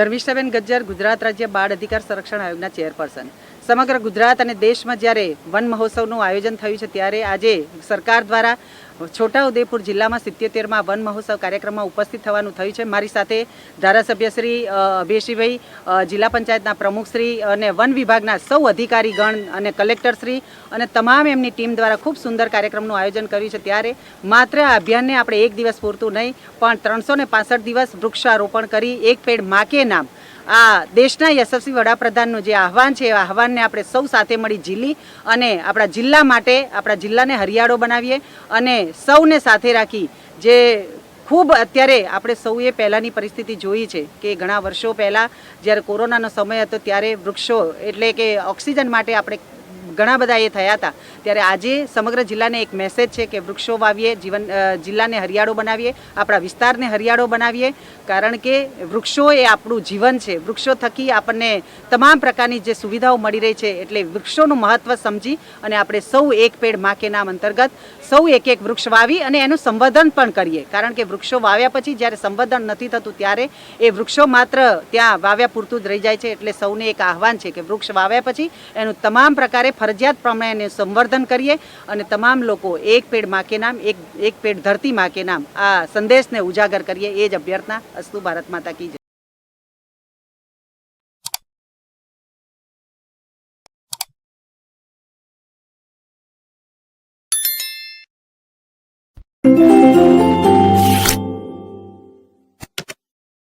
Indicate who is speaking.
Speaker 1: ધર્મિષ્ઠાબેન ગજ્જર, ગુજરાત રાજ્ય બાળ અધિકાર સંરક્ષણ આયોગના ચેરપર્સન. સમગ્ર ગુજરાત અને દેશમાં જ્યારે વન મહોત્સવનું આયોજન થયું છે ત્યારે આજે સરકાર દ્વારા છોટાઉદેપુર જિલ્લામાં 77માં વન મહોત્સવ કાર્યક્રમમાં ઉપસ્થિત થવાનું થયું છે. મારી સાથે ધારાસભ્ય શ્રી અભયસિંહભાઈ, જિલ્લા પંચાયતના પ્રમુખશ્રી અને વન વિભાગના સૌ અધિકારીગણ અને કલેક્ટરશ્રી અને તમામ એમની ટીમ દ્વારા ખૂબ સુંદર કાર્યક્રમનું આયોજન કર્યું છે. ત્યારે માત્ર આ અભિયાનને આપણે એક દિવસ પૂરતું નહીં પણ 365 દિવસ વૃક્ષારોપણ કરી એક પેડ માં કે નામ આ દેશના યશસ્વી વડાપ્રધાનનું જે આહવાન છે એ આહવાનને આપણે સૌ સાથે મળી ઝીલી અને આપણા જિલ્લા માટે આપણા જિલ્લાને હરિયાળો બનાવીએ અને સૌને સાથે રાખી જે ખૂબ અત્યારે આપણે સૌએ પહેલાંની પરિસ્થિતિ જોઈ છે કે ઘણા વર્ષો પહેલાં જ્યારે કોરોનાનો સમય હતો ત્યારે વૃક્ષો એટલે કે ઓક્સિજન માટે આપણે ઘણા બધા એ થયા હતા. ત્યારે આજે સમગ્ર જિલ્લાને એક મેસેજ છે કે વૃક્ષો વાવીએ, જિલ્લાને હરિયાળો બનાવીએ, આપણા વિસ્તારને હરિયાળો બનાવીએ, કારણ કે વૃક્ષો એ આપણું જીવન છે. વૃક્ષો થકી આપણને તમામ પ્રકારની જે સુવિધાઓ મળી રહી છે એટલે વૃક્ષોનું મહત્ત્વ સમજી અને આપણે સૌ એક પેડ માં કે નામ અંતર્ગત સૌ એક વૃક્ષ વાવી અને એનું સંવર્ધન પણ કરીએ. કારણ કે વૃક્ષો વાવ્યા પછી જ્યારે સંવર્ધન નથી થતું ત્યારે એ વૃક્ષો માત્ર ત્યાં વાવ્યા પૂરતું જ રહી જાય છે. એટલે સૌને એક આહવાન છે કે વૃક્ષ વાવ્યા પછી એનું તમામ પ્રકારે ફરજિયાત પ્રમાણે સંવર્ધન કરીએ અને તમામ લોકો એક પેડ માં કે નામ, એક પેડ ધરતી માં કે નામ આ સંદેશને ઉજાગર કરીએ. એ જ અભ્યર્થના. અસ્તુ ભારત માતા કી જય.